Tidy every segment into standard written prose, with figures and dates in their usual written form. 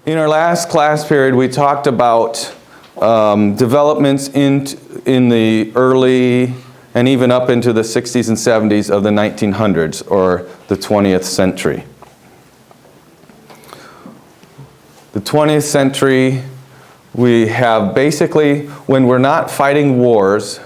In our last class period, we talked about developments in the early and even up into the 60s and 70s of the 1900s, or the 20th century. The 20th century, we have basically, when we're not fighting wars,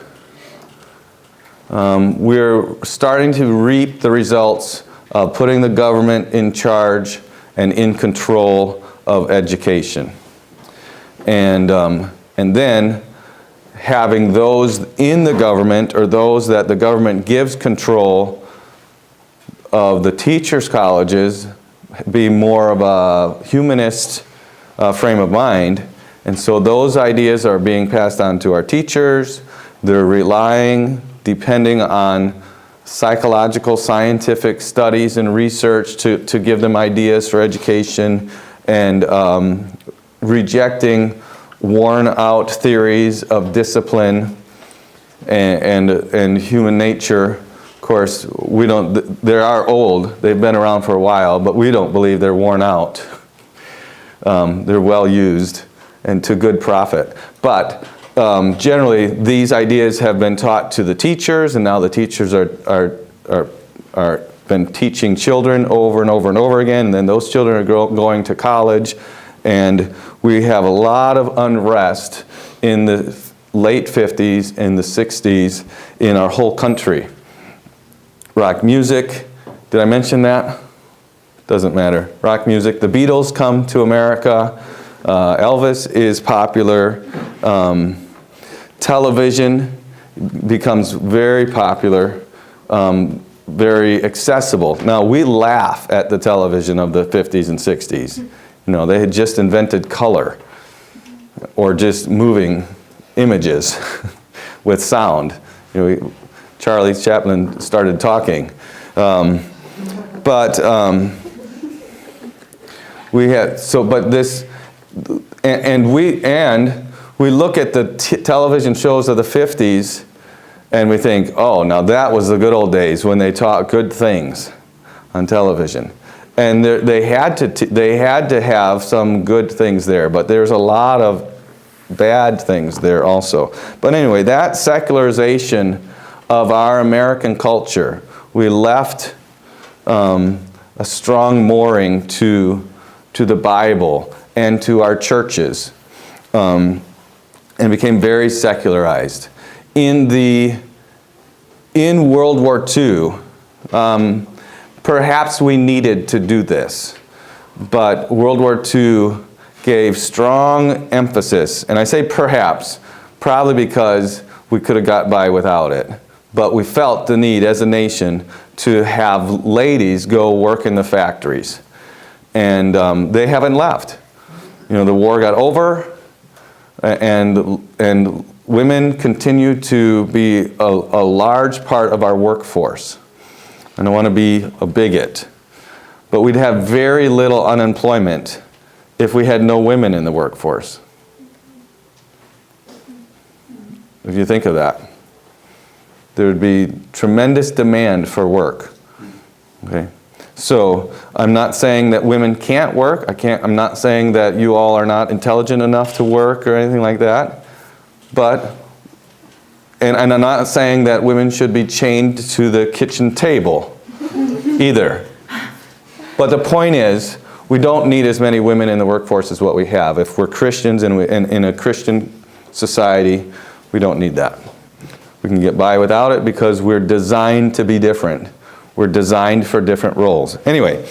we're starting to reap the results of putting the government in charge and in control of education. And then having those in the government, or those that the government gives control of the teachers' colleges, be more of a humanist frame of mind. And so those ideas are being passed on to our teachers. They're depending on psychological, scientific studies and research to give them ideas for education, and rejecting worn-out theories of discipline and human nature. Of course, they are old, they've been around for a while, but we don't believe they're worn out. They're well used and to good profit. But generally, these ideas have been taught to the teachers, and now the teachers are been teaching children over and over and over again, and then those children are going to college, and we have a lot of unrest in the late 50s and the 60s in our whole country. Rock music, did I mention that? Doesn't matter. Rock music. The Beatles come to America. Elvis is popular. Television becomes very popular, very accessible. Now, we laugh at the television of the 50s and 60s. You know, they had just invented color, or just moving images with sound. You know, Charlie Chaplin started talking. We look at the television shows of the 50s and we think, oh, now that was the good old days when they taught good things on television. And they had to have some good things there, but there's a lot of bad things there also. But anyway, that secularization of our American culture, we left a strong mooring to the Bible and to our churches, and became very secularized. In World War II, perhaps we needed to do this, but World War II gave strong emphasis, and I say perhaps, probably because we could have got by without it, but we felt the need as a nation to have ladies go work in the factories, and they haven't left. You know, the war got over, and women continue to be a large part of our workforce. I don't want to be a bigot, but we'd have very little unemployment if we had no women in the workforce. If you think of that, there would be tremendous demand for work. Okay? So I'm not saying that women can't work. I'm not saying that you all are not intelligent enough to work or anything like that. But, and I'm not saying that women should be chained to the kitchen table either. But the point is, we don't need as many women in the workforce as what we have. If we're Christians and in a Christian society, we don't need that. We can get by without it because we're designed to be different. We're designed for different roles. Anyway,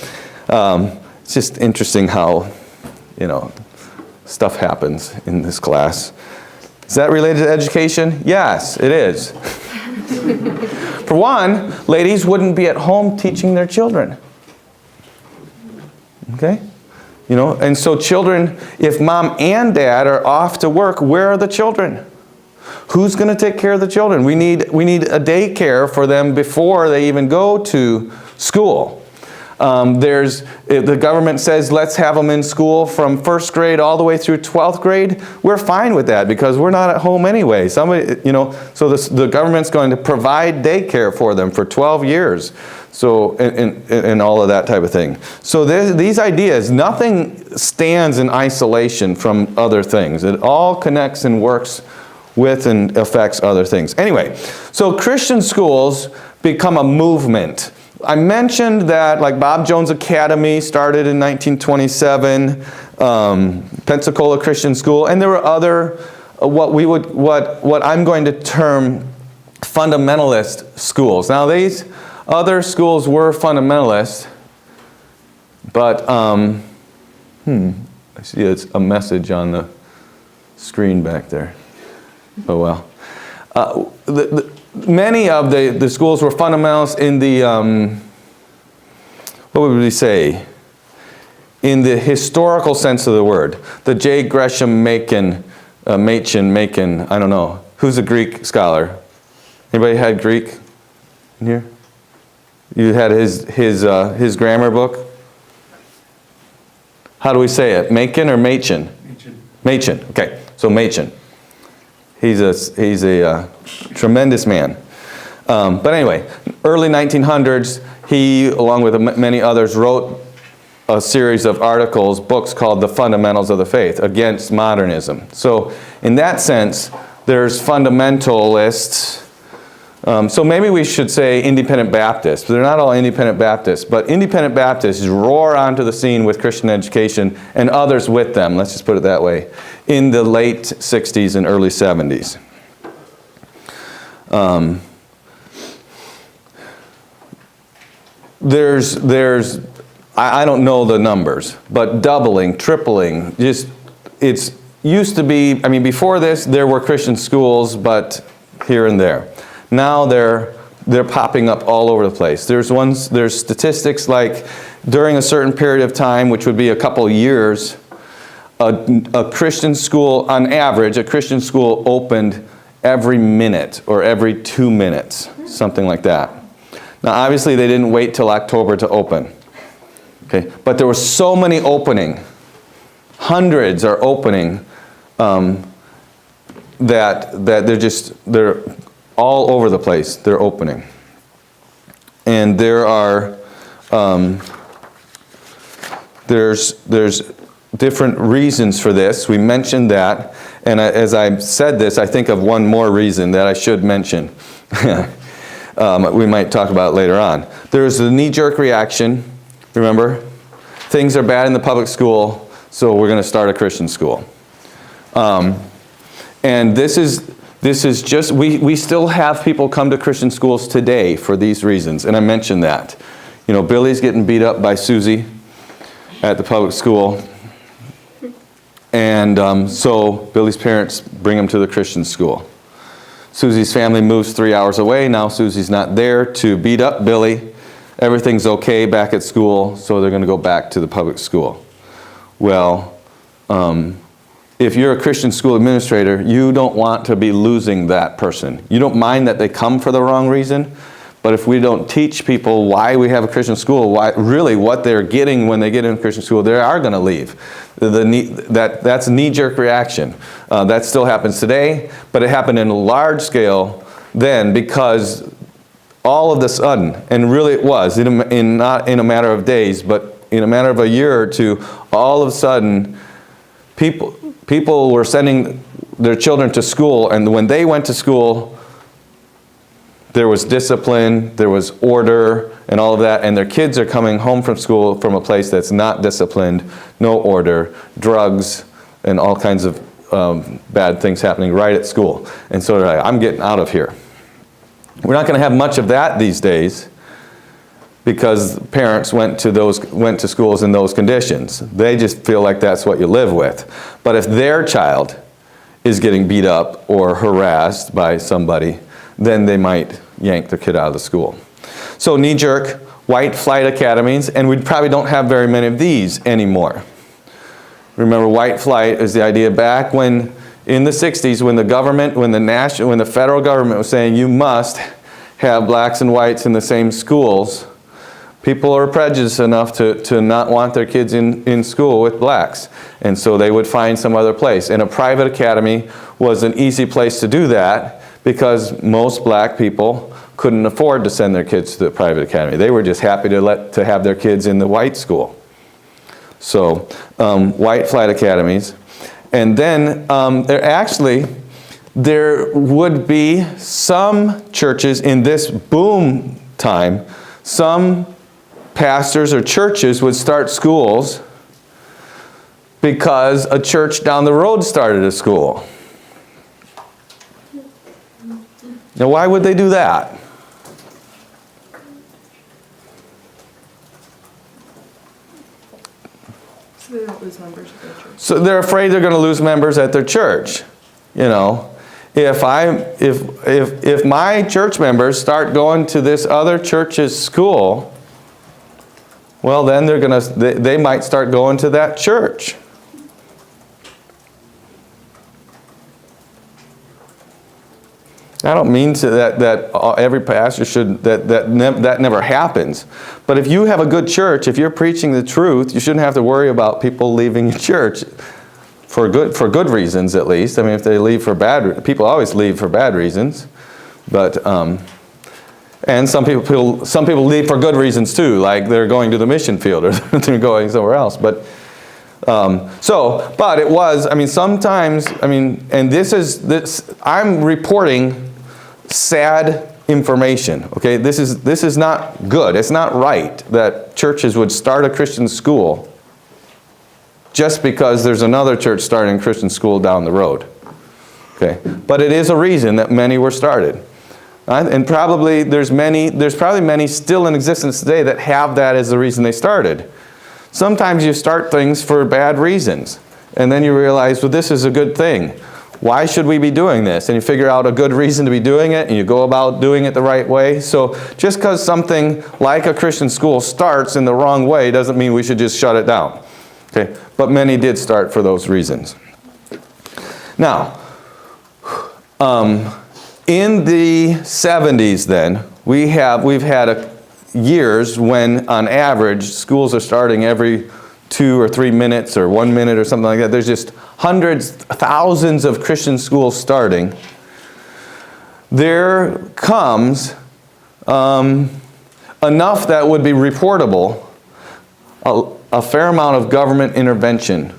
it's just interesting how, stuff happens in this class. Is that related to education? Yes, it is. For one, ladies wouldn't be at home teaching their children. Okay? And so children, if mom and dad are off to work, where are the children? Who's going to take care of the children? We need a daycare for them before they even go to school. The government says let's have them in school from first grade all the way through 12th grade. We're fine with that because we're not at home anyway. So the government's going to provide daycare for them for 12 years. So, and all of that type of thing. So these ideas, nothing stands in isolation from other things. It all connects and works with and affects other things. Anyway, so Christian schools become a movement. I mentioned that, like, Bob Jones Academy started in 1927, Pensacola Christian School, and there were other, what I'm going to term fundamentalist schools. Now, these other schools were fundamentalist, but, I see it's a message on the screen back there. Oh, well. Many of the schools were fundamentalists in the, what would we say? In the historical sense of the word. The J. Gresham Machen, I don't know. Who's a Greek scholar? Anybody had Greek in here? You had his grammar book? How do we say it? Machen or Machen? Machen. Okay, so Machen. He's a tremendous man. But anyway, early 1900s, he, along with many others, wrote a series of articles, books called The Fundamentals of the Faith, against modernism. So in that sense, there's fundamentalists. So maybe we should say independent Baptists. They're not all independent Baptists, but independent Baptists roar onto the scene with Christian education and others with them, let's just put it that way, in the late 60s and early 70s. There's I don't know the numbers, but doubling, tripling, it's used to be, I mean, before this, there were Christian schools, but here and there. Now they're popping up all over the place. There's statistics like during a certain period of time, which would be a couple years, a Christian school, on average, a Christian school opened every minute or every 2 minutes, something like that. Now, obviously, they didn't wait till October to open. Okay, but there were so many opening, hundreds are opening, that they're all over the place. They're opening, and there are there's different reasons for this. We mentioned that, and as I said this, I think of one more reason that I should mention. We might talk about it later on. There's the knee-jerk reaction. Remember, things are bad in the public school, so we're going to start a Christian school. And this is just, we still have people come to Christian schools today for these reasons, and I mentioned that. You know, Billy's getting beat up by Susie at the public school, and so Billy's parents bring him to the Christian school. Susie's family moves 3 hours away. Now Susie's not there to beat up Billy. Everything's okay back at school, so they're going to go back to the public school. Well, if you're a Christian school administrator, you don't want to be losing that person. You don't mind that they come for the wrong reason, but if we don't teach people why we have a Christian school, really what they're getting when they get in a Christian school, they are going to leave. That's a knee-jerk reaction. That still happens today, but it happened in a large scale then because all of a sudden, and really it was, not in a matter of days, but in a matter of a year or two, all of a sudden, people were sending their children to school, and when they went to school, there was discipline, there was order, and all of that, and their kids are coming home from school from a place that's not disciplined, no order, drugs, and all kinds of bad things happening right at school. And so they're like, I'm getting out of here. We're not going to have much of that these days because parents went to schools in those conditions. They just feel like that's what you live with. But if their child is getting beat up or harassed by somebody, then they might yank their kid out of the school. So knee-jerk, white flight academies, and we probably don't have very many of these anymore. Remember, white flight is the idea back when in the 60s, when the federal government was saying you must have blacks and whites in the same schools, people are prejudiced enough to not want their kids in school with blacks. And so they would find some other place. And a private academy was an easy place to do that because most black people couldn't afford to send their kids to the private academy. They were just happy to have their kids in the white school. So, white flat academies. And then there would be some churches in this boom time, some pastors or churches would start schools because a church down the road started a school. Now, why would they do that? So they don't lose members at their church. So they're afraid they're going to lose members at their church. You know, if my church members start going to this other church's school, well, then they might start going to that church. I don't mean that every pastor should, that never happens. But if you have a good church, if you're preaching the truth, you shouldn't have to worry about people leaving your church for good reasons, at least. I mean, if they leave for bad, people always leave for bad reasons. But and some people leave for good reasons too, like they're going to the mission field or they're going somewhere else. But but it was, I mean, sometimes, I mean, and this I'm reporting sad information, okay? This is not good. It's not right that churches would start a Christian school just because there's another church starting a Christian school down the road, okay? But it is a reason that many were started. And probably there's probably many still in existence today that have that as the reason they started. Sometimes you start things for bad reasons, and then you realize, well, this is a good thing. Why should we be doing this? And you figure out a good reason to be doing it, and you go about doing it the right way. So just because something like a Christian school starts in the wrong way doesn't mean we should just shut it down. Okay? But many did start for those reasons. Now, in the 70s then, we've had years when, on average, schools are starting every 2 or 3 minutes or 1 minute or something like that. There's just hundreds, thousands of Christian schools starting. There comes enough that would be reportable, a fair amount of government intervention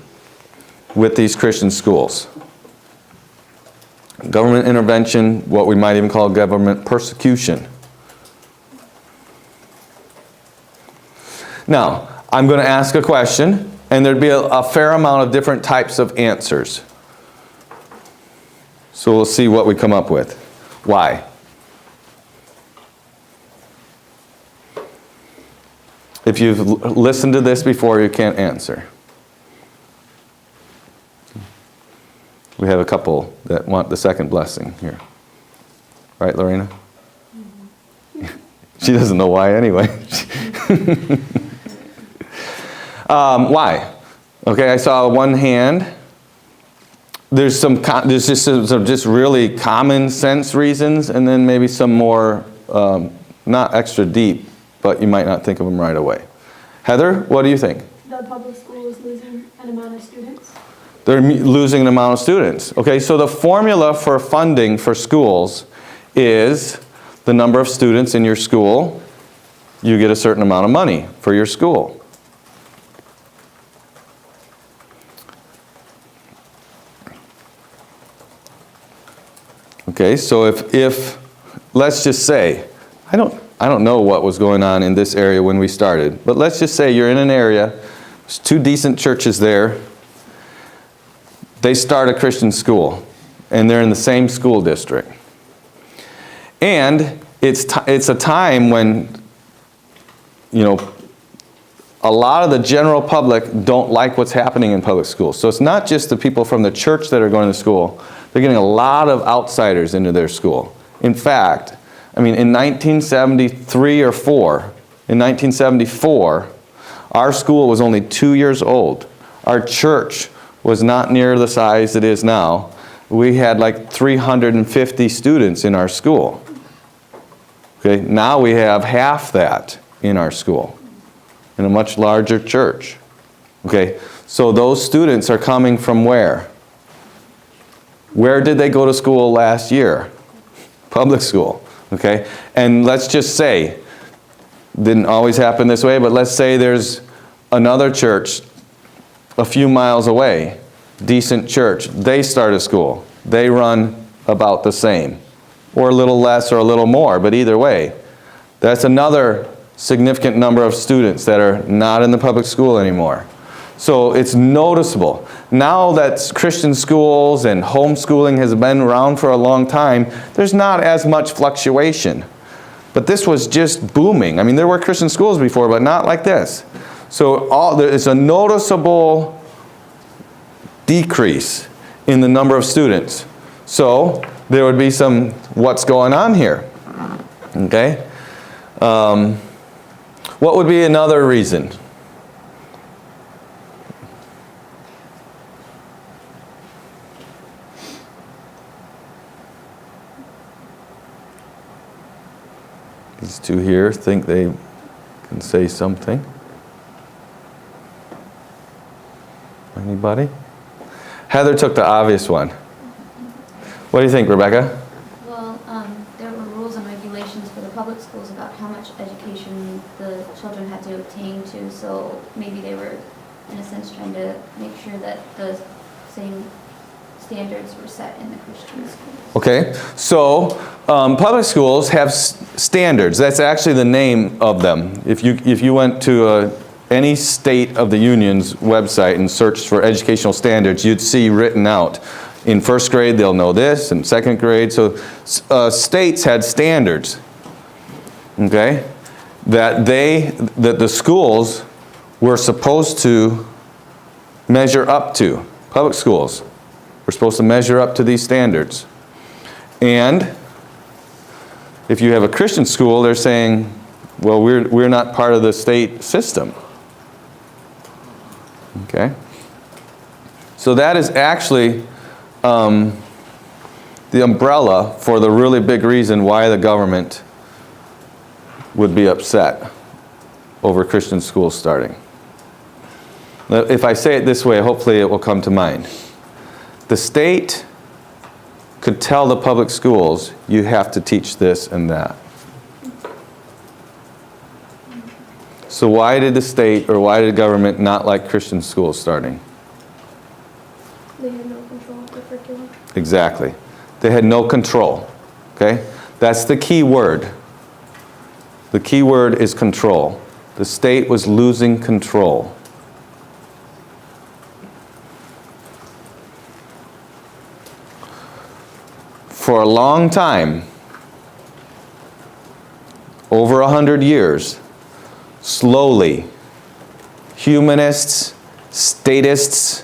with these Christian schools. Government intervention, what we might even call government persecution. Now, I'm going to ask a question, and there'd be a fair amount of different types of answers. So we'll see what we come up with. Why? If you've listened to this before, you can't answer. We have a couple that want the second blessing here. Right, Lorena? Mm-hmm. She doesn't know why anyway. Why? Okay, I saw one hand. There's just some just really common sense reasons, and then maybe some more not extra deep, but you might not think of them right away. Heather, what do you think? The public school is losing an amount of students. They're losing an amount of students. Okay, so the formula for funding for schools is the number of students in your school. You get a certain amount of money for your school. Okay, so if let's just say, I don't know what was going on in this area when we started, but let's just say you're in an area, there's 2 decent churches there, they start a Christian school, and they're in the same school district. And it's a time when, you know, a lot of the general public don't like what's happening in public schools. So it's not just the people from the church that are going to school. They're getting a lot of outsiders into their school. In fact, I mean, in 1973 or 4, in 1974, our school was only 2 years old. Our church was not near the size it is now. We had like 350 students in our school. Okay, now we have half that in our school, in a much larger church. Okay, so those students are coming from where? Where did they go to school last year? Public school. Okay? And let's just say, didn't always happen this way, but let's say there's another church a few miles away, decent church. They start a school. They run about the same, or a little less or a little more, but either way, that's another significant number of students that are not in the public school anymore. So it's noticeable. Now that Christian schools and homeschooling has been around for a long time, there's not as much fluctuation. But this was just booming. I mean, there were Christian schools before, but not like this. So there's a noticeable decrease in the number of students. So there would be some, what's going on here? Okay? What would be another reason? These two here think they can say something. Anybody? Heather took the obvious one. What do you think, Rebecca? Well, there were rules and regulations for the public schools about how much education the children had to obtain to, so maybe they were, in a sense, trying to make sure that the same standards were set in the Christian schools. Okay, so public schools have standards. That's actually the name of them. If you went to any state of the union's website and searched for educational standards, you'd see written out. In first grade, they'll know this, in second grade. So states had standards, okay, that the schools were supposed to measure up to. Public schools were supposed to measure up to these standards. And if you have a Christian school, they're saying, well, we're not part of the state system. Okay? So that is actually the umbrella for the really big reason why the government would be upset over Christian schools starting. If I say it this way, hopefully it will come to mind. The state could tell the public schools, you have to teach this and that. So why did the state or why did the government not like Christian schools starting? They had no control of the curriculum. Exactly. They had no control. Okay? That's the key word. The key word is control. The state was losing control. For a long time, over 100 years, slowly, humanists, statists,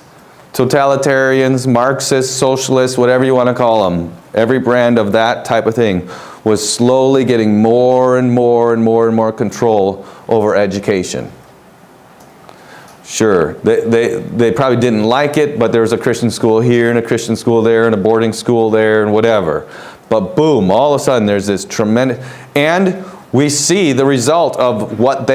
totalitarians, Marxists, socialists, whatever you want to call them, every brand of that type of thing, was slowly getting more and more and more and more control over education. Sure, they probably didn't like it, but there was a Christian school here and a Christian school there and a boarding school there and whatever. But boom, all of a sudden there's this tremendous, and we see the result of what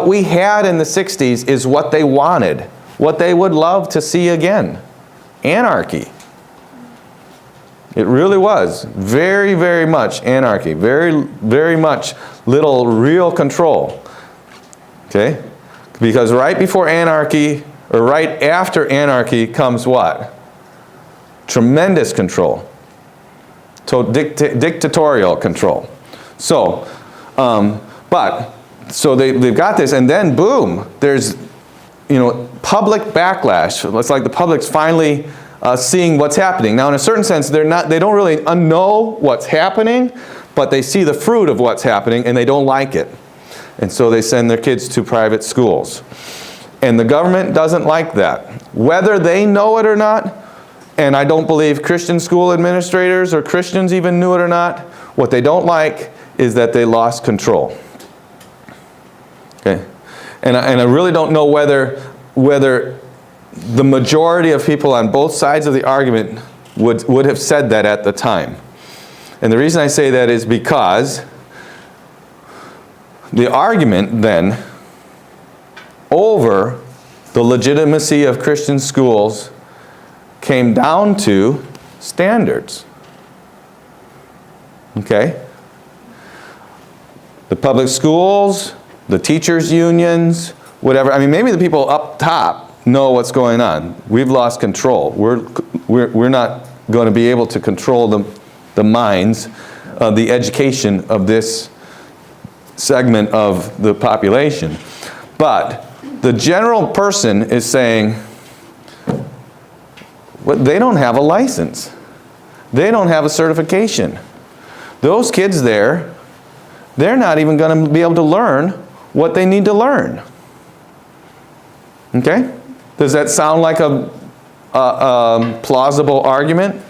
we had in the 60s is what they wanted, what they would love to see again. Anarchy. It really was. Very, very much anarchy. Very, very much little real control. Okay? Because right before anarchy, or right after anarchy comes what? Tremendous control. Dictatorial control. So, so they've got this, and then boom, there's, public backlash. It's like the public's finally seeing what's happening. Now, in a certain sense, they don't really know what's happening, but they see the fruit of what's happening, and they don't like it. And so they send their kids to private schools. And the government doesn't like that. Whether they know it or not, and I don't believe Christian school administrators or Christians even knew it or not, what they don't like is that they lost control. Okay? And I really don't know whether the majority of people on both sides of the argument would have said that at the time. And the reason I say that is because the argument then over the legitimacy of Christian schools came down to standards. Okay? The public schools, the teachers' unions, whatever. I mean, maybe the people up top know what's going on. We've lost control. We're not going to be able to control the minds, the education of this segment of the population. But the general person is saying, well, they don't have a license. They don't have a certification. Those kids there, they're not even going to be able to learn what they need to learn. Okay? Does that sound like a plausible argument?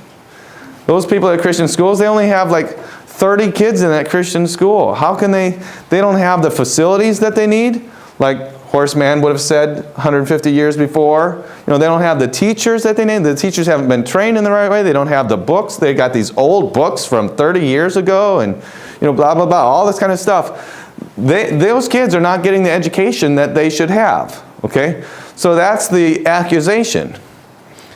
Those people at Christian schools, they only have like 30 kids in that Christian school. How can they don't have the facilities that they need? Like Horseman would have said 150 years before. You know, they don't have the teachers that they need. The teachers haven't been trained in the right way. They don't have the books. They got these old books from 30 years ago and, you know, blah, blah, blah, all this kind of stuff. Those kids are not getting the education that they should have, okay? So that's the accusation.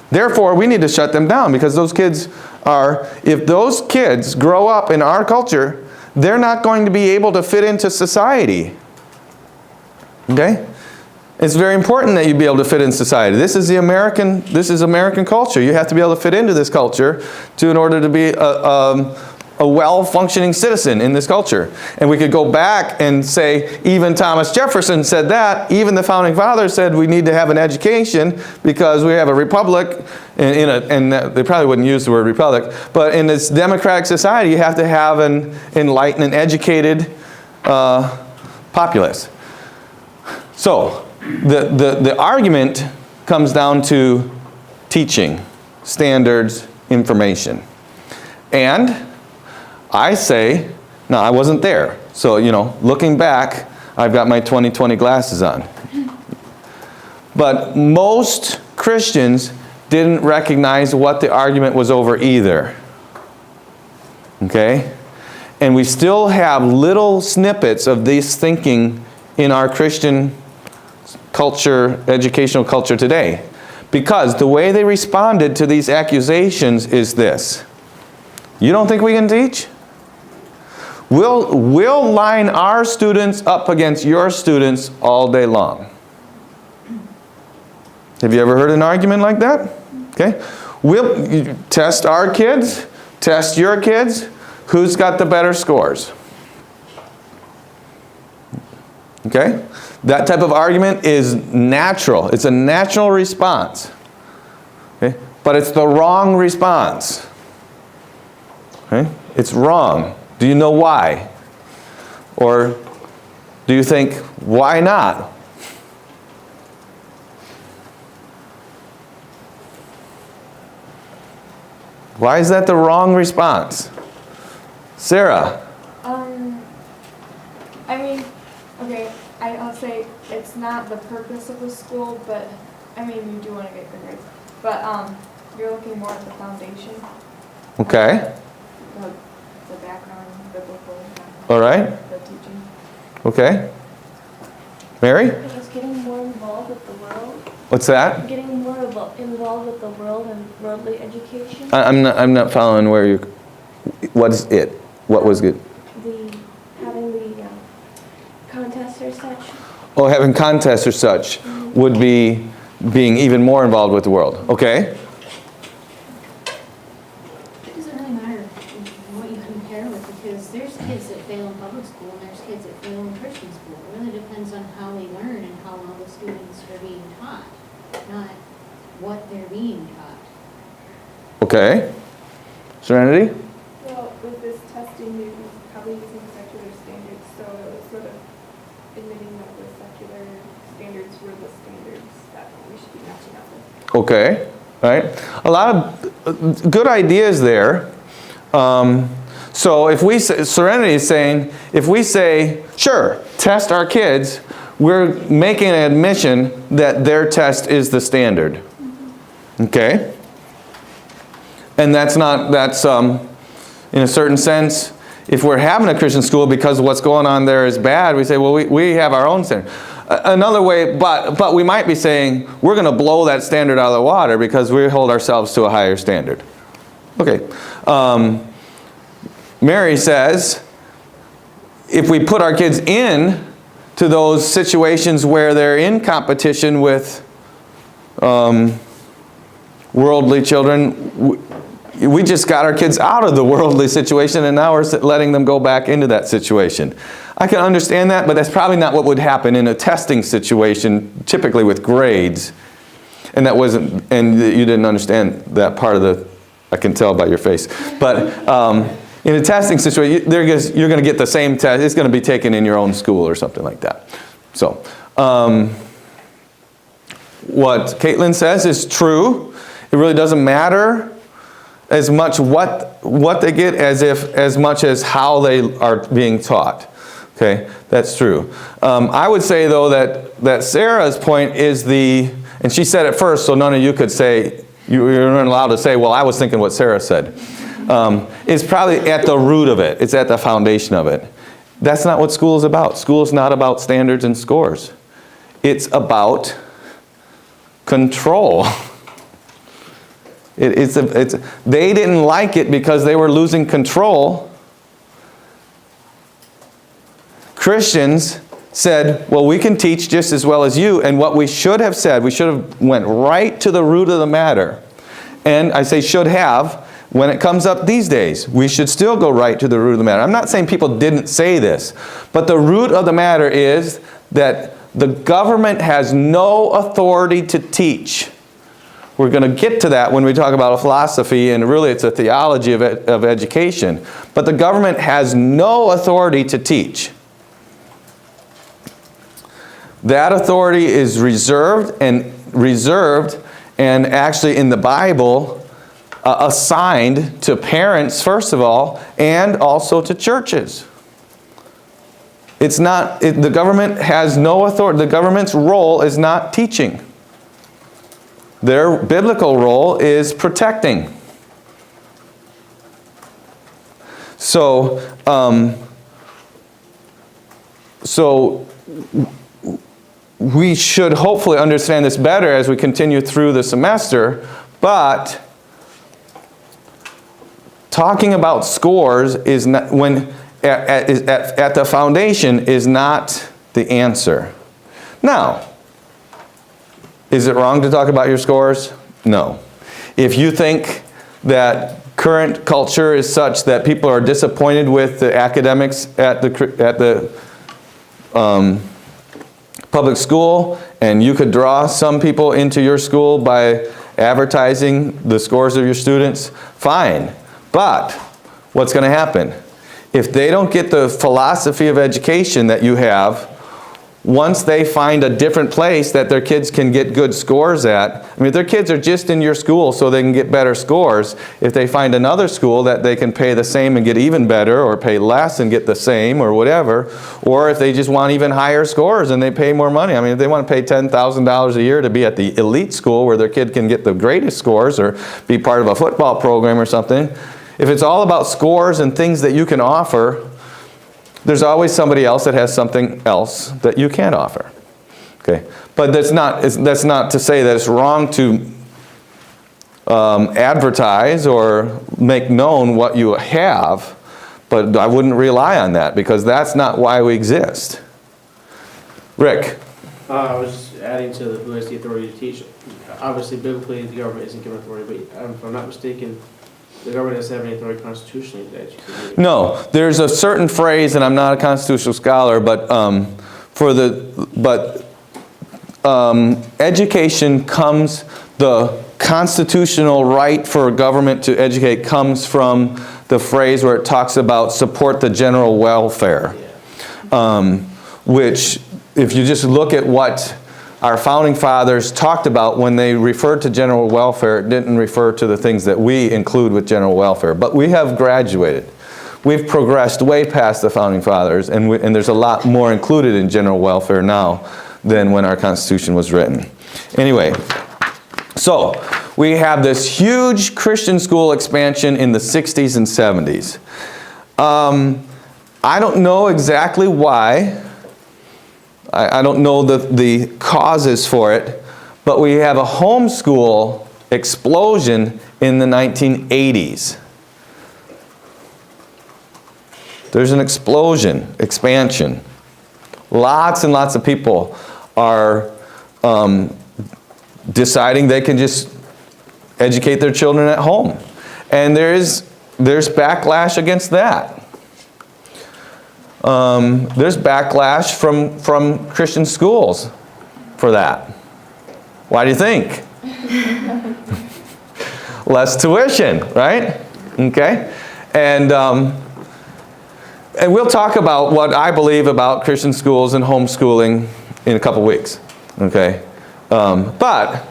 Therefore, we need to shut them down because those kids are, if those kids grow up in our culture, they're not going to be able to fit into society. Okay? It's very important that you be able to fit in society. This is American culture. You have to be able to fit into this culture in order to be a well-functioning citizen in this culture. And we could go back and say, even Thomas Jefferson said that. Even the Founding Fathers said we need to have an education because we have a republic, and they probably wouldn't use the word republic, but in this democratic society, you have to have an enlightened and educated populace. So, the argument comes down to teaching, standards, information. And I say, no, I wasn't there. So, you know, looking back, I've got my 20/20 glasses on. But most Christians didn't recognize what the argument was over either. Okay? And we still have little snippets of this thinking in our Christian culture, educational culture today. Because the way they responded to these accusations is this. You don't think we can teach? We'll line our students up against your students all day long. Have you ever heard an argument like that? Okay. We'll test our kids, test your kids. Who's got the better scores? Okay? That type of argument is natural. It's a natural response. Okay? But it's the wrong response. Okay? It's wrong. Do you know why? Or do you think, why not? Why is that the wrong response? Sarah? I mean, okay, I'll say it's not the purpose of the school, but, I mean, you do want to get good grades. But, you're looking more at the foundation. Okay. The background, biblical, All right. the teaching. Okay. Mary? Just getting more involved with the world. What's that? Getting more involved with the world and worldly education. I'm not following where you. What is it? What was it? Having the contests or such. Oh, having contests or such would be being even more involved with the world. Okay. It doesn't really matter what you compare with because there's kids that fail in public school and there's kids that fail in Christian school. It really depends on how they learn and how well the students are being taught, not what they're being taught. Okay. Serenity? Well, with this testing, you was probably using secular standards, so it was sort of admitting that the secular standards were the standards that we should be matching up with. Okay. Right. A lot of good ideas there. So if we say, Serenity is saying, if we say, sure, test our kids, we're making an admission that their test is the standard. Okay? And that's in a certain sense, if we're having a Christian school because what's going on there is bad, we say, well, we have our own standard. Another way, but we might be saying, we're going to blow that standard out of the water because we hold ourselves to a higher standard. Okay. Mary says, if we put our kids in to those situations where they're in competition with worldly children, we just got our kids out of the worldly situation, and now we're letting them go back into that situation. I can understand that, but that's probably not what would happen in a testing situation, typically with grades. And that wasn't, and you didn't understand that part of the, I can tell by your face. But in a testing situation, you're going to get the same test. It's going to be taken in your own school or something like that. So, what Caitlin says is true. It really doesn't matter as much what they get as much as how they are being taught. Okay, that's true. I would say though that Sarah's point is and she said it first, so none of you could say, you weren't allowed to say, well, I was thinking what Sarah said. It's probably at the root of it. It's at the foundation of it. That's not what school is about. School is not about standards and scores. It's about control. They didn't like it because they were losing control. Christians said, well, we can teach just as well as you, and what we should have said, we should have went right to the root of the matter. And I say should have, when it comes up these days, we should still go right to the root of the matter. I'm not saying people didn't say this, but the root of the matter is that the government has no authority to teach. We're going to get to that when we talk about a philosophy, and really it's a theology of education. But the government has no authority to teach. That authority is reserved and actually in the Bible assigned to parents first of all, and also to churches. It's not, the government has no authority. The government's role is not teaching. Their biblical role is protecting. So we should hopefully understand this better as we continue through the semester, but talking about scores is not, at the foundation is not the answer. Now, is it wrong to talk about your scores? No. If you think that current culture is such that people are disappointed with the academics at the public school, and you could draw some people into your school by advertising the scores of your students, fine. But what's going to happen? If they don't get the philosophy of education that you have, once they find a different place that their kids can get good scores at, I mean, if their kids are just in your school so they can get better scores, if they find another school that they can pay the same and get even better, or pay less and get the same, or whatever, or if they just want even higher scores and they pay more money. I mean, if they want to pay $10,000 a year to be at the elite school where their kid can get the greatest scores or be part of a football program or something, if it's all about scores and things that you can offer, there's always somebody else that has something else that you can't offer. Okay, but that's not to say that it's wrong to advertise or make known what you have, but I wouldn't rely on that because that's not why we exist. Rick? I was just adding to who has the authority to teach. Obviously, biblically, the government isn't given authority, but if I'm not mistaken, the government doesn't have any authority constitutionally to educate. No, there's a certain phrase, and I'm not a constitutional scholar, but education comes, the constitutional right for government to educate comes from the phrase where it talks about support the general welfare, which, if you just look at what our founding fathers talked about when they referred to general welfare, it didn't refer to the things that we include with general welfare. But we have graduated. We've progressed way past the founding fathers, and there's a lot more included in general welfare now than when our Constitution was written. Anyway, so we have this huge Christian school expansion in the 60s and 70s. I don't know exactly why. I don't know the causes for it, but we have a homeschool explosion in the 1980s. There's an explosion, expansion. Lots and lots of people are deciding they can just educate their children at home. And there's backlash against that. There's backlash from Christian schools for that. Why do you think? Less tuition, right? Okay? And we'll talk about what I believe about Christian schools and homeschooling in a couple weeks. Okay? But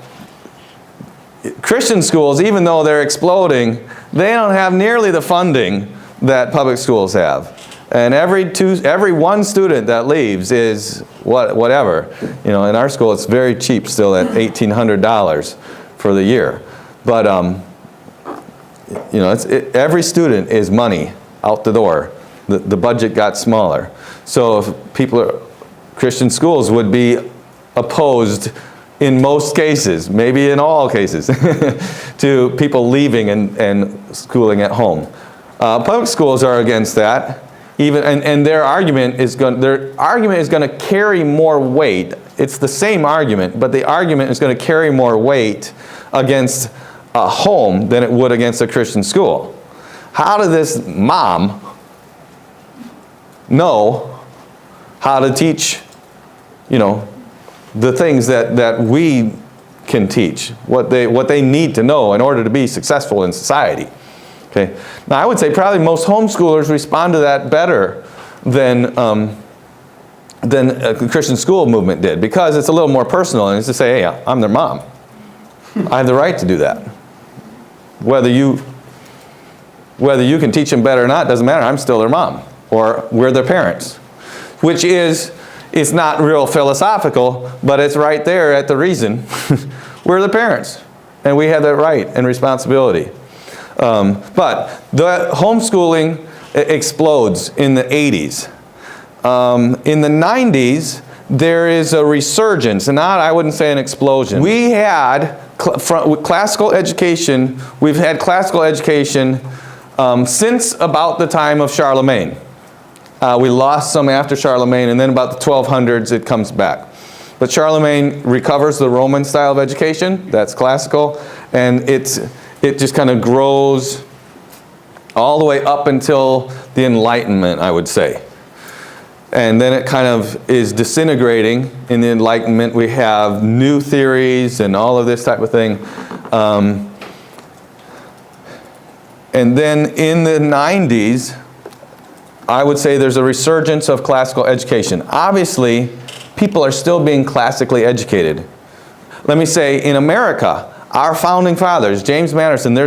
Christian schools, even though they're exploding, they don't have nearly the funding that public schools have. And every one student that leaves is whatever. You know, in our school it's very cheap still at $1,800 for the year. But you know, every student is money out the door. The budget got smaller. So if Christian schools would be opposed in most cases, maybe in all cases, to people leaving and schooling at home. Public schools are against that. And their argument is going to carry more weight. It's the same argument, but the argument is going to carry more weight against a home than it would against a Christian school. How does this mom know how to teach, you know, the things that we can teach, what they need to know in order to be successful in society? Okay. Now I would say probably most homeschoolers respond to that better than the Christian school movement did, because it's a little more personal, and it's to say, hey, I'm their mom. I have the right to do that. Whether you can teach them better or not doesn't matter. I'm still their mom, or we're their parents, which it's not real philosophical, but it's right there at the reason. We're the parents, and we have that right and responsibility. But the homeschooling explodes in the 80s. In the 90s, there is a resurgence, and not, I wouldn't say an explosion. We had classical education, we've had classical education since about the time of Charlemagne. We lost some after Charlemagne, and then about the 1200s it comes back. But Charlemagne recovers the Roman style of education, that's classical, and it just kind of grows all the way up until the Enlightenment, I would say. And then it kind of is disintegrating. In the Enlightenment, we have new theories and all of this type of thing. And then in the 90s, I would say there's a resurgence of classical education. Obviously, people are still being classically educated. Let me say, in America, our founding fathers, James Madison, I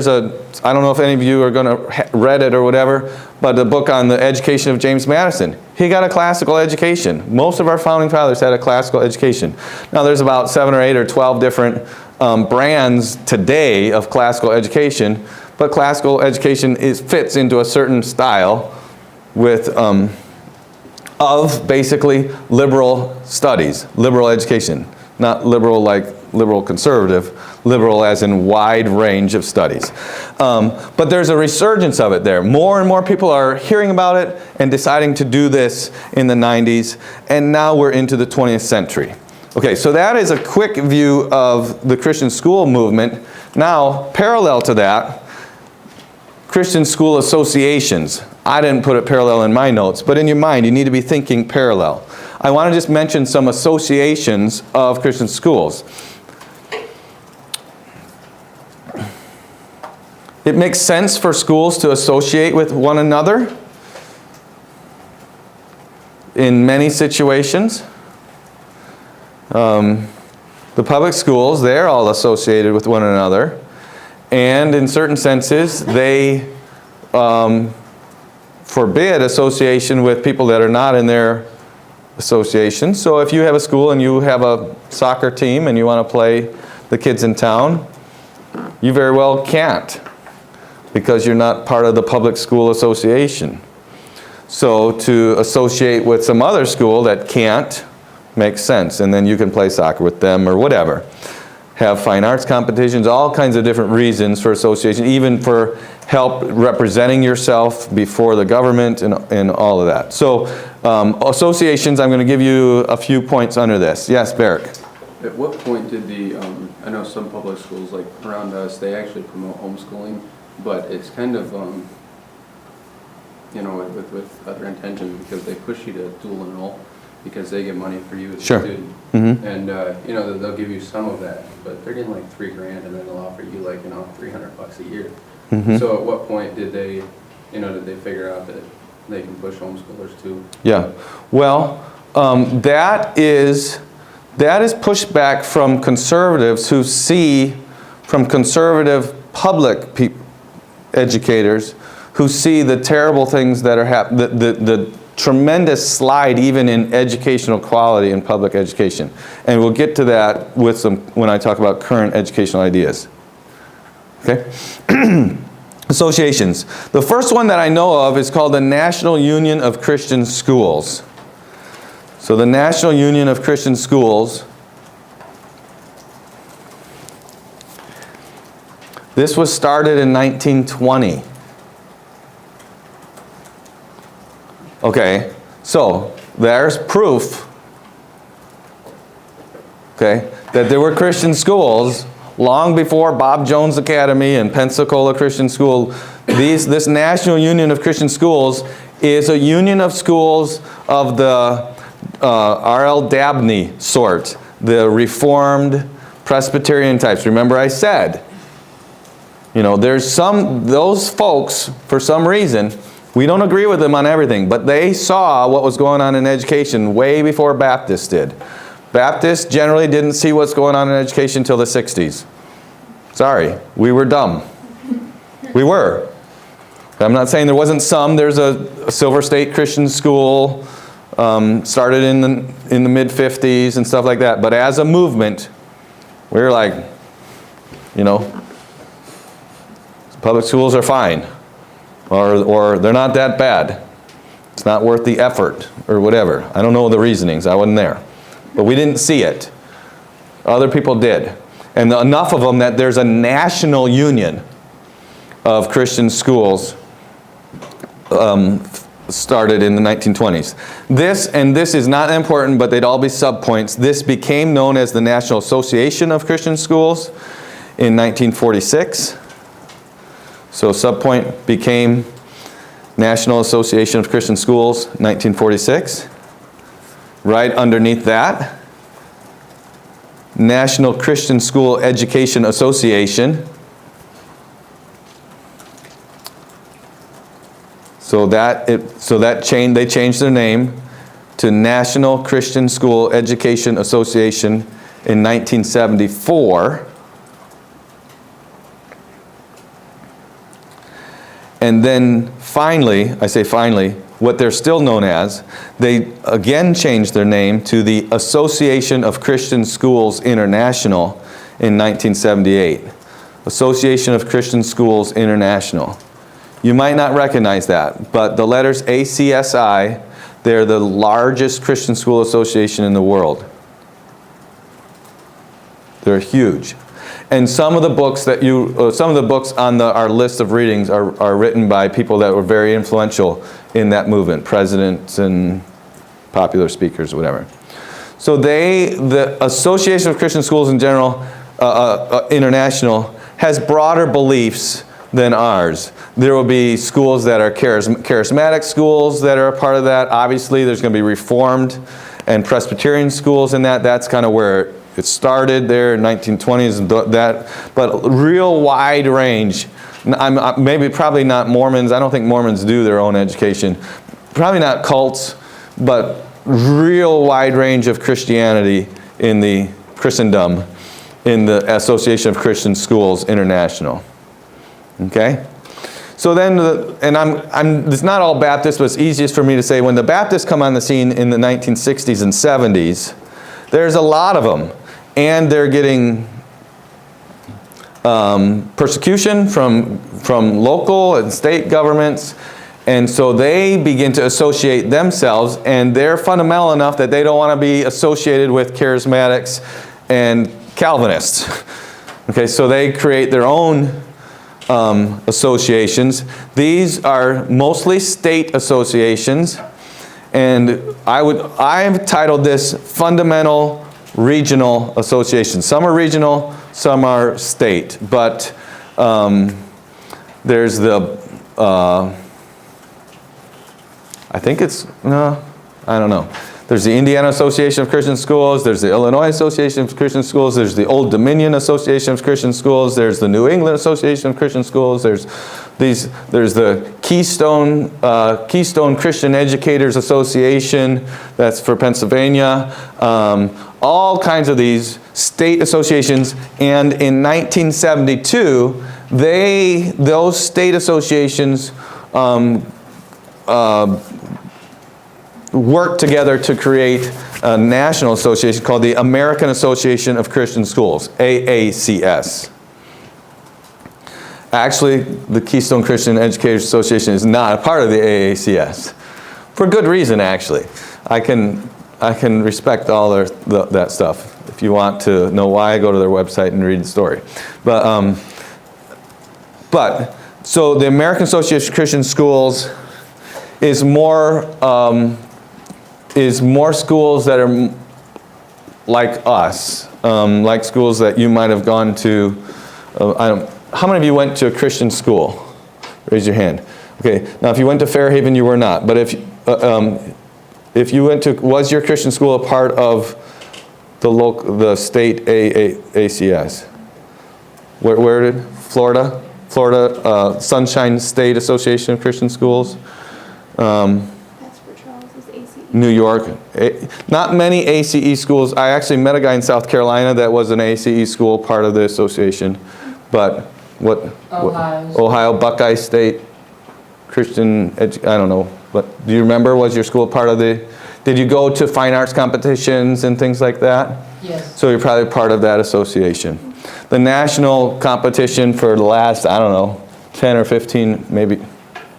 don't know if any of you are going to read it or whatever, but the book on the education of James Madison. He got a classical education. Most of our founding fathers had a classical education. Now there's about 7 or 8 or 12 different brands today of classical education, but classical education fits into a certain style with of basically liberal studies, liberal education, not liberal like liberal conservative, liberal as in wide range of studies. But there's a resurgence of it there. More and more people are hearing about it and deciding to do this in the 90s, and now we're into the 20th century. Okay, so that is a quick view of the Christian school movement. Now, parallel to that, Christian school associations. I didn't put it parallel in my notes, but in your mind, you need to be thinking parallel. I want to just mention some associations of Christian schools. It makes sense for schools to associate with one another in many situations. The public schools, they're all associated with one another. And in certain senses, they forbid association with people that are not in their association. So if you have a school and you have a soccer team and you want to play the kids in town, you very well can't, because you're not part of the public school association. So to associate with some other school that can't makes sense, and then you can play soccer with them or whatever. have fine arts competitions, all kinds of different reasons for association, even for help representing yourself before the government and all of that. So associations, I'm going to give you a few points under this. Yes, Barrick? At what point did the, I know some public schools like around us, they actually promote homeschooling, but it's kind of, you know, with other intentions, because they push you to dual enroll because they get money for you as a Sure. student. Mm-hmm. And, you know, they'll give you some of that, but they're getting like $3,000 and then they'll offer you like, you know, $300 a year. Mm-hmm. So at what point did they, you know, did they figure out that they can push homeschoolers too? Yeah. Well, that is pushback from conservatives who see, from conservative public educators who see the terrible things that are happening, the tremendous slide even in educational quality in public education. And we'll get to that with when I talk about current educational ideas. Okay? Associations. The first one that I know of is called the National Union of Christian Schools. So the National Union of Christian Schools, this was started in 1920. Okay, so there's proof, okay, that there were Christian schools long before Bob Jones Academy and Pensacola Christian School. This National Union of Christian Schools is a union of schools of the R.L. Dabney sort, the Reformed Presbyterian types. Remember I said, you know, those folks, for some reason, we don't agree with them on everything, but they saw what was going on in education way before Baptists did. Baptists generally didn't see what's going on in education until the 60s. Sorry, we were dumb. We were. I'm not saying there wasn't some. There's a Silver State Christian School, started in the mid-50s and stuff like that. But as a movement, we were like, you know, public schools are fine. Or they're not that bad. It's not worth the effort or whatever. I don't know the reasonings. I wasn't there. But we didn't see it. Other people did. And enough of them that there's a national union of Christian schools started in the 1920s. This is not important, but they'd all be subpoints. This became known as the National Association of Christian Schools in 1946. So subpoint became National Association of Christian Schools, 1946. Right underneath that, National Christian School Education Association. They changed their name to National Christian School Education Association in 1974. And then finally, I say finally, what they're still known as, they again changed their name to the Association of Christian Schools International in 1978. Association of Christian Schools International. You might not recognize that, but the letters ACSI, they're the largest Christian school association in the world. They're huge. And some of the books on our list of readings are written by people that were very influential in that movement, presidents and popular speakers, whatever. So the Association of Christian Schools in general, International, has broader beliefs than ours. There will be schools that are charismatic schools that are a part of that. Obviously, there's going to be Reformed and Presbyterian schools in that. That's kind of where it started there in 1920s and that, but real wide range. Probably not Mormons. I don't think Mormons do their own education. Probably not cults, but real wide range of Christianity in the Christendom in the Association of Christian Schools International. Okay? So then, it's not all Baptist, but it's easiest for me to say when the Baptists come on the scene in the 1960s and 70s, there's a lot of them. And they're getting persecution from local and state governments. And so they begin to associate themselves, and they're fundamental enough that they don't want to be associated with charismatics and Calvinists. Okay, so they create their own associations. These are mostly state associations, and I've titled this Fundamental Regional Associations. Some are regional, some are state, but there's the, I think it's, no, I don't know. There's the Indiana Association of Christian Schools, there's the Illinois Association of Christian Schools, there's the Old Dominion Association of Christian Schools, there's the New England Association of Christian Schools, there's the Keystone Christian Educators Association, that's for Pennsylvania, all kinds of these state associations, and in 1972, those state associations worked together to create a national association called the American Association of Christian Schools, AACS. Actually, the Keystone Christian Educators Association is not a part of the AACS. For good reason, actually. I can respect all that stuff. If you want to know why, go to their website and read the story. So the American Association of Christian Schools is more schools that are like us, like schools that you might have gone to. How many of you went to a Christian school? Raise your hand. Okay, now if you went to Fairhaven, you were not. But if you went to, was your Christian school a part of the state AACS? Where did Florida Sunshine State Association of Christian Schools? That's for Charles's ACE. New York. Not many ACE schools. I actually met a guy in South Carolina that was an ACE school, part of the association. But Ohio Buckeye State Christian, I don't know. But do you remember, was your school part of the, did you go to fine arts competitions and things like that? Yes. So you're probably part of that association. The national competition for the last, I don't know, 10 or 15, maybe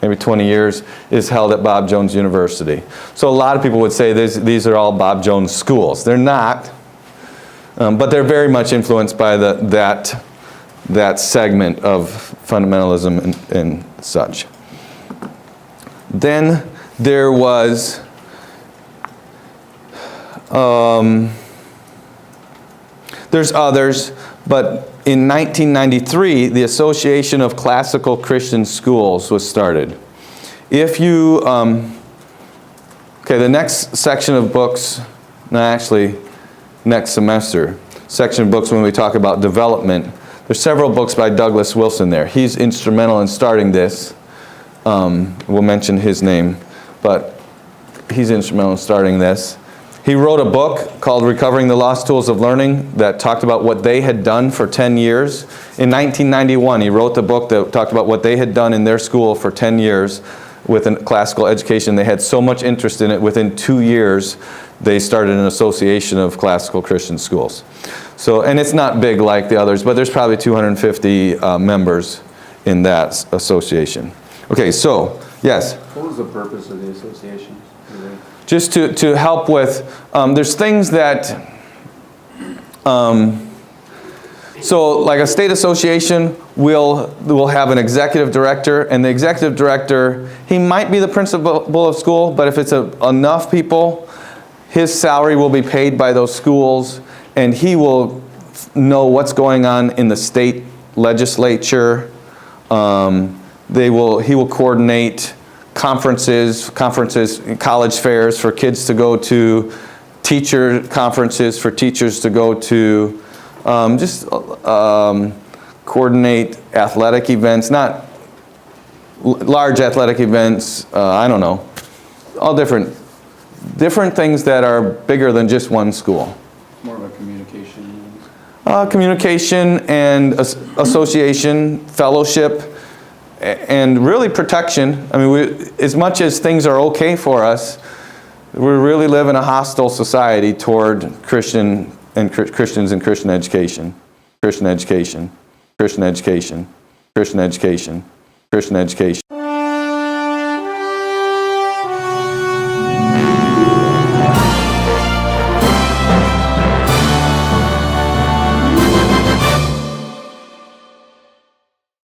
20 years is held at Bob Jones University. So a lot of people would say these are all Bob Jones schools. They're not, but they're very much influenced by that segment of fundamentalism and such. Then there was there's others, but in 1993, the Association of Classical Christian Schools was started. If you, okay, the next section of books, no, actually, next semester, section of books when we talk about development, there's several books by Douglas Wilson there. He's instrumental in starting this. We'll mention his name, but he's instrumental in starting this. He wrote a book called Recovering the Lost Tools of Learning that talked about what they had done for 10 years. In 1991, he wrote the book that talked about what they had done in their school for 10 years with a classical education. They had so much interest in it, within 2 years, they started an association of classical Christian schools. So, and it's not big like the others, but there's probably 250 members in that association. Okay, so, yes? What was the purpose of the association? Just to help with, there's things that, so like a state association will have an executive director, and the executive director, he might be the principal of school, but if it's enough people, his salary will be paid by those schools, and he will know what's going on in the state legislature. He will coordinate conferences, college fairs for kids to go to, teacher conferences for teachers to go to, coordinate athletic events, not large athletic events, I don't know, all different things that are bigger than just one school. More of a communication. Communication and association, fellowship, and really protection. I mean, as much as things are okay for us, we really live in a hostile society toward Christians and Christian education. Christian education.